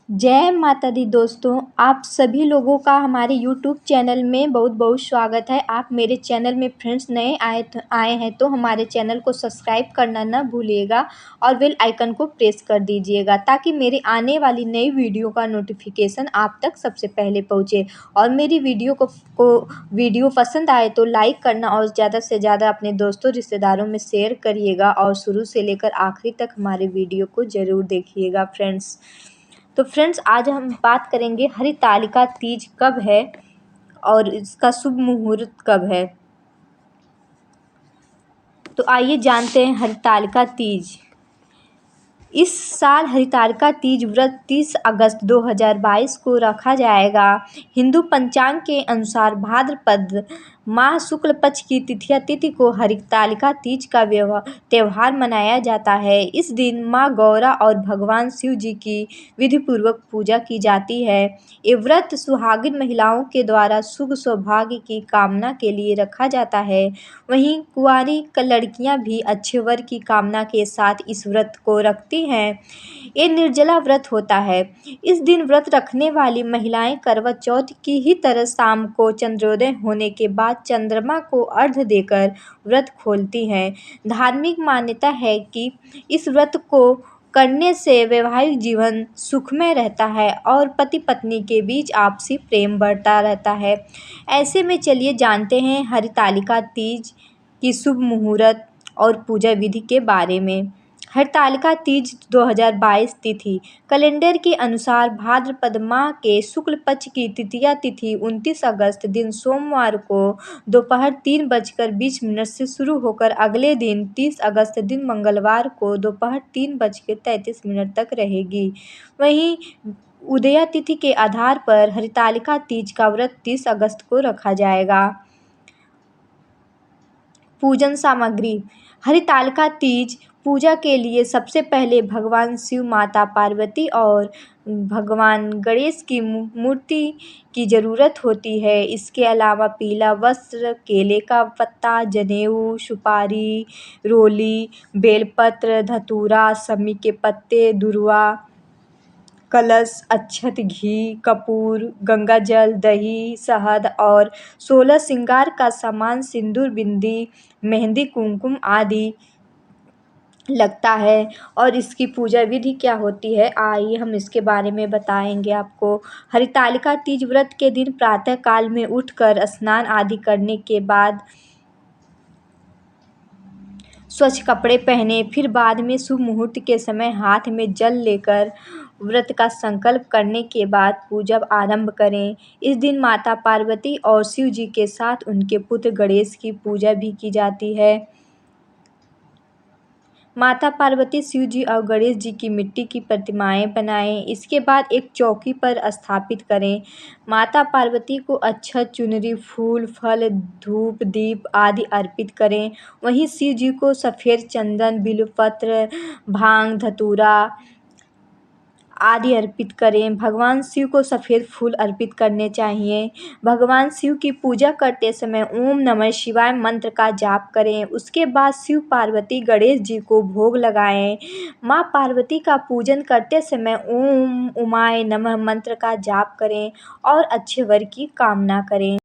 जय माता दी दोस्तों, आप सभी लोगों का हमारे यूट्यूब चैनल में बहुत बहुत स्वागत है। आप मेरे चैनल में फ्रेंड्स नए आए हैं तो हमारे चैनल को सब्सक्राइब करना ना भूलिएगा और बेल आइकन को प्रेस कर दीजिएगा ताकि मेरी आने वाली नई वीडियो का नोटिफिकेशन आप तक सबसे पहले पहुंचे। और मेरी वीडियो पसंद आए तो लाइक करना और ज़्यादा से ज़्यादा अपने दोस्तों रिश्तेदारों में शेयर करिएगा और शुरू से लेकर आखिरी तक हमारे वीडियो को ज़रूर देखिएगा फ्रेंड्स। तो फ्रेंड्स, आज हम बात करेंगे हरितालिका तीज कब है और इसका शुभ मुहूर्त कब है। तो आइए जानते हैं हरितालिका तीज। इस साल हरितालिका तीज व्रत 30 अगस्त 2022 को रखा जाएगा। हिंदू पंचांग के अनुसार भाद्रपद माह शुक्ल पक्ष की तिथि को हरितालिका तीज का त्यौहार मनाया जाता है। इस दिन माँ गौरा और भगवान शिव जी की विधिपूर्वक पूजा की जाती है। ये व्रत सुहागिन महिलाओं के द्वारा सुख सौभाग्य की कामना के लिए रखा जाता है। वहीं कुंवारी लड़कियां भी अच्छे वर की कामना के साथ इस व्रत को रखती हैं। ये निर्जला व्रत होता है। इस दिन व्रत रखने वाली महिलाएं करवा चौथ की ही तरह शाम को चंद्रोदय होने के बाद चंद्रमा को अर्घ्य देकर व्रत खोलती हैं। धार्मिक मान्यता है कि इस व्रत को करने से वैवाहिक जीवन सुखमय रहता है और पति पत्नी के बीच आपसी प्रेम बढ़ता रहता है। ऐसे में चलिए जानते हैं हरितालिका तीज की शुभ मुहूर्त और पूजा विधि के बारे में। हरितालिका तीज 2022 तिथि कैलेंडर के अनुसार भाद्रपद माह के शुक्ल पक्ष की तृतीया तिथि 29 अगस्त दिन सोमवार को दोपहर 3:20 से शुरू होकर अगले दिन 30 अगस्त दिन मंगलवार को दोपहर 3:33 तक रहेगी। वहीं उदया तिथि के आधार पर हरितालिका तीज का व्रत 30 अगस्त को रखा जाएगा। पूजन सामग्री। हरितालिका तीज पूजा के लिए सबसे पहले भगवान शिव, माता पार्वती और भगवान गणेश की मूर्ति की ज़रूरत होती है। इसके अलावा पीला वस्त्र, केले का पत्ता, जनेऊ, सुपारी, रोली, बेलपत्र, धतूरा, शमी के पत्ते, दुर्वा, कलश, अक्षत, घी, कपूर, गंगाजल, दही, शहद और 16 श्रृंगार का सामान, सिंदूर, बिंदी, मेहंदी, कुमकुम आदि लगता है। और इसकी पूजा विधि क्या होती है, आइए हम इसके बारे में बताएंगे आपको। हरितालिका तीज व्रत के दिन प्रातः काल में उठकर स्नान आदि करने के बाद स्वच्छ कपड़े पहने, फिर बाद में शुभ मुहूर्त के समय हाथ में जल लेकर व्रत का संकल्प करने के बाद पूजा आरंभ करें। इस दिन माता पार्वती और शिव जी के साथ उनके पुत्र गणेश की पूजा भी की जाती है। माता पार्वती, शिव जी और गणेश जी की मिट्टी की प्रतिमाएं बनाएं। इसके बाद एक चौकी पर स्थापित करें। माता पार्वती को अक्षत, चुनरी, फूल, फल, धूप, दीप आदि अर्पित करें। वहीं शिव जी को सफ़ेद चंदन, बिल्वपत्र, भांग, धतूरा आदि अर्पित करें। भगवान शिव को सफ़ेद फूल अर्पित करने चाहिए। भगवान शिव की पूजा करते समय ओम नमः शिवाय मंत्र का जाप करें। उसके बाद शिव, पार्वती, गणेश जी को भोग लगाएं। माँ पार्वती का पूजन करते समय ओम उमाय नमः मंत्र का जाप करें और अच्छे वर की कामना करें।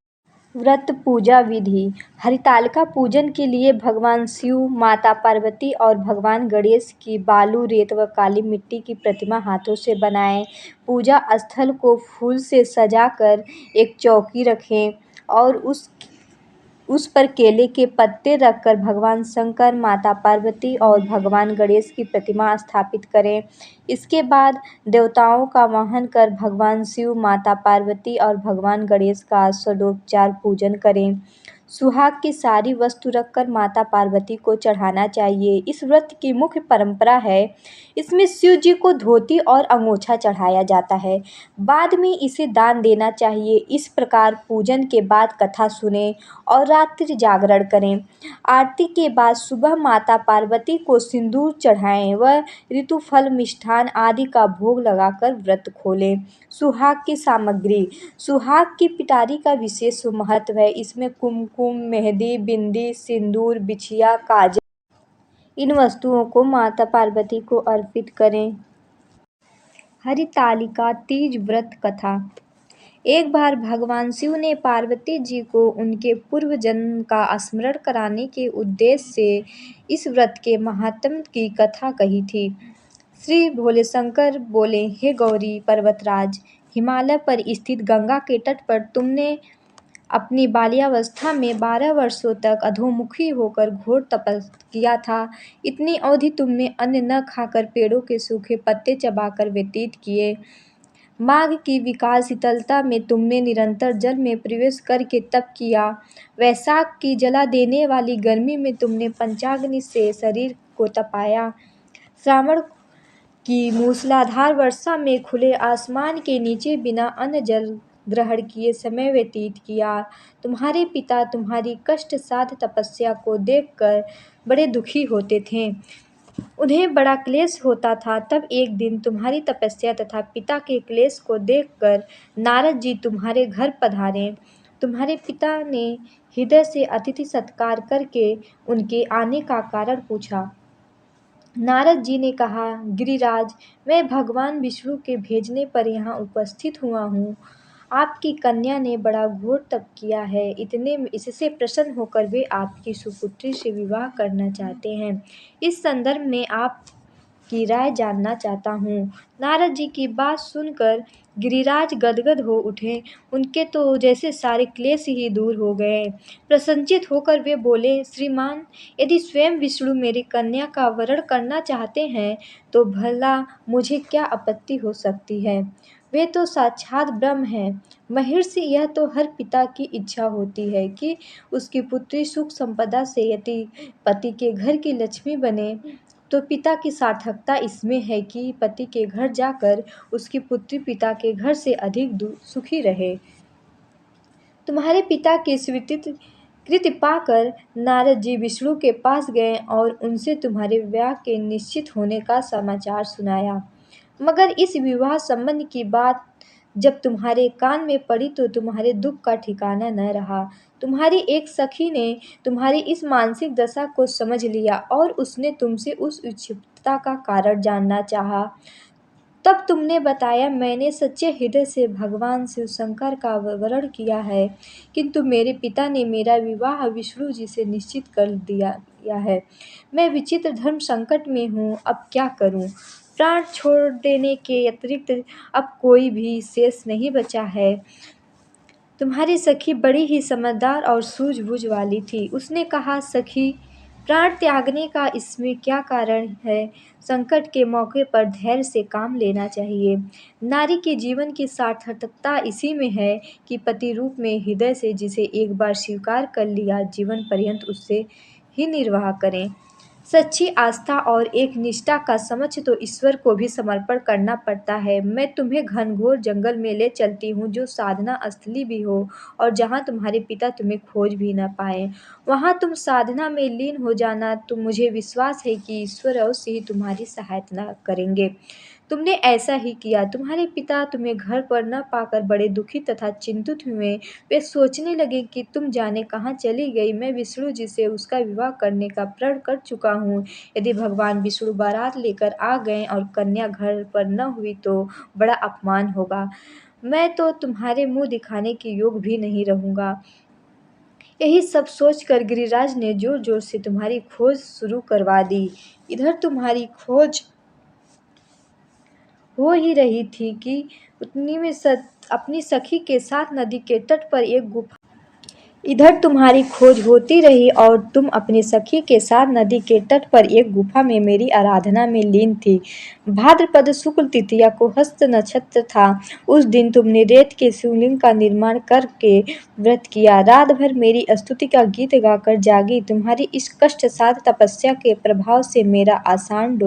व्रत पूजा विधि। हरितालिका पूजन के लिए भगवान शिव, माता पार्वती और भगवान गणेश की बालू, रेत व काली मिट्टी की प्रतिमा हाथों से बनाएं। पूजा स्थल को फूल से सजाकर एक चौकी रखें और उस पर केले के पत्ते रखकर भगवान शंकर, माता पार्वती और भगवान गणेश की प्रतिमा स्थापित करें। इसके बाद देवताओं का वाहन कर भगवान शिव, माता पार्वती और भगवान गणेश का षोडशोपचार पूजन करें। सुहाग की सारी वस्तु रखकर माता पार्वती को चढ़ाना चाहिए। इस व्रत की मुख्य परंपरा है, इसमें शिव जी को धोती और अंगोछा चढ़ाया जाता है, बाद में इसे दान देना चाहिए। इस प्रकार पूजन के बाद कथा सुनें और रात्रि जागरण करें। आरती के बाद सुबह माता पार्वती को सिंदूर चढ़ाएं व ऋतुफल, मिष्ठान आदि का भोग लगाकर व्रत खोलें। सुहाग की सामग्री। सुहाग की पिटारी का विशेष महत्व है। इसमें कुमकुम, मेहंदी, बिंदी, सिंदूर, बिछिया, काजल इन वस्तुओं को माता पार्वती को अर्पित करें। हरितालिका तीज व्रत कथा। एक बार भगवान शिव ने पार्वती जी को उनके पूर्व जन्म का स्मरण कराने के उद्देश्य से इस व्रत के महात्म्य की कथा कही थी। श्री भोलेशंकर बोले, हे गौरी पर्वतराज, हिमालय पर स्थित गंगा के तट पर तुमने अपनी बाल्यावस्था में 12 वर्षों तक अधोमुखी होकर घोर तपस्या किया था। इतनी अवधि तुमने अन्न न खाकर पेड़ों के सूखे पत्ते चबाकर व्यतीत किए। माघ की विकास शीतलता में तुमने निरंतर जल में प्रवेश करके तप किया। वैशाख की जला देने वाली गर्मी में तुमने पंचाग्नि से शरीर को तपाया। श्रावण की मूसलाधार वर्षा में खुले आसमान के नीचे बिना अन्न जल ग्रहण किए समय व्यतीत किया। तुम्हारे पिता तुम्हारी कष्ट साध तपस्या को देखकर बड़े दुखी होते थे। उन्हें बड़ा क्लेश होता था। तब एक दिन तुम्हारी तपस्या तथा पिता के क्लेश को देखकर नारद जी तुम्हारे घर पधारे। तुम्हारे पिता ने हृदय से अतिथि सत्कार करके उनके आने का कारण पूछा। नारद जी ने कहा, गिरिराज, मैं भगवान विष्णु के भेजने पर यहाँ उपस्थित हुआ हूँ। आपकी कन्या ने बड़ा घोर तप किया है। इतने में इससे प्रसन्न होकर वे आपकी सुपुत्री से विवाह करना चाहते हैं। इस संदर्भ में आपकी राय जानना चाहता हूँ। नारद जी की बात सुनकर गिरिराज गदगद हो उठे। उनके तो जैसे सारे क्लेश ही दूर हो गए। प्रसन्नचित होकर वे बोले, श्रीमान, यदि स्वयं विष्णु मेरी कन्या का वरण करना चाहते हैं तो भला मुझे क्या आपत्ति हो सकती है। वे तो साक्षात ब्रह्म हैं। महर्षि, यह तो हर पिता की इच्छा होती है कि उसकी पुत्री सुख संपदा से यदि पति के घर की लक्ष्मी बने, तो पिता की सार्थकता इसमें है कि पति के घर जाकर उसकी पुत्री पिता के घर से अधिक सुखी रहे। तुम्हारे पिता की स्वीकृति पाकर नारद जी विष्णु के पास गए और उनसे तुम्हारे विवाह के निश्चित होने का समाचार सुनाया। मगर इस विवाह संबंध की बात जब तुम्हारे कान में पड़ी तो तुम्हारे दुख का ठिकाना न रहा। तुम्हारी एक सखी ने तुम्हारी इस मानसिक दशा को समझ लिया और उसने तुमसे उस उत्सुकता का कारण जानना चाहा। तब तुमने बताया, मैंने सच्चे हृदय से भगवान शिव शंकर का वरण किया है, किंतु मेरे पिता ने मेरा विवाह विष्णु जी से निश्चित कर दिया है। मैं विचित्र धर्म संकट में हूँ, अब क्या करूँ। प्राण छोड़ देने के अतिरिक्त अब कोई भी शेष नहीं बचा है। तुम्हारी सखी बड़ी ही समझदार और सूझबूझ वाली थी। उसने कहा, सखी, प्राण त्यागने का इसमें क्या कारण है। संकट के मौके पर धैर्य से काम लेना चाहिए। नारी के जीवन की सार्थकता इसी में है कि पति रूप में हृदय से जिसे एक बार स्वीकार कर लिया, जीवन पर्यंत उससे ही निर्वाह करें। सच्ची आस्था और एक निष्ठा का समक्ष तो ईश्वर को भी समर्पण करना पड़ता है। मैं तुम्हें घनघोर जंगल में ले चलती हूँ, जो साधना स्थली भी हो और जहाँ तुम्हारे पिता तुम्हें खोज भी न पाए। वहाँ तुम साधना में लीन हो जाना। तो मुझे विश्वास है कि ईश्वर अवश्य ही तुम्हारी सहायता करेंगे। तुमने ऐसा ही किया। तुम्हारे पिता तुम्हें घर पर न पाकर बड़े दुखी तथा चिंतित हुए। वे सोचने लगे कि तुम जाने कहाँ चली गई। मैं विष्णु जी से उसका विवाह करने का प्रण कर चुका हूँ। यदि भगवान विष्णु बारात लेकर आ गए और कन्या घर पर न हुई तो बड़ा अपमान होगा। मैं तो तुम्हारे मुंह दिखाने के योग भी नहीं रहूँगा। यही सब सोचकर गिरिराज ने जोर जोर से तुम्हारी खोज शुरू करवा दी। इधर तुम्हारी खोज हो ही रही थी कि उतनी में अपनी सखी के साथ नदी के तट पर एक गुफा इधर तुम्हारी खोज होती रही और तुम अपनी सखी के साथ नदी के तट पर एक गुफा में मेरी आराधना में लीन थी। भाद्रपद शुक्ल तृतीया को हस्त नक्षत्र था। उस दिन तुमने रेत के शिवलिंग का निर्माण करके व्रत किया। रात भर मेरी स्तुति का गीत गाकर जागी। तुम्हारी इस कष्ट साध तपस्या के प्रभाव से मेरा आसन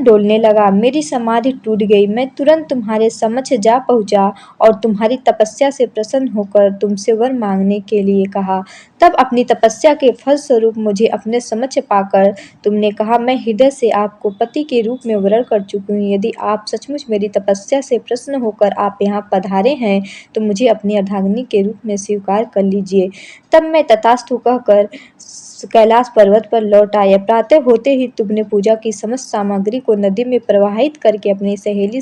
डोलने लगा। मेरी समाधि टूट गई। मैं तुरंत तुम्हारे समक्ष जा पहुंचा और तुम्हारी तपस्या से प्रसन्न होकर तुमसे वर मांगने के लिए कहा। तब अपनी तपस्या के फलस्वरूप मुझे अपने समक्ष पाकर तुमने कहा, मैं हृदय से आपको पति के रूप में वरण कर चुकी हूँ। यदि आप सचमुच मेरी तपस्या से प्रसन्न होकर आप यहाँ पधारे हैं, तो मुझे अपनी अर्धांगिनी के रूप में स्वीकार कर लीजिए। तब मैं तथास्तु कहकर कैलाश पर्वत पर लौट आया। प्रातः होते ही तुमने पूजा की समस्त सामग्री को नदी में प्रवाहित करके अपनी सहेली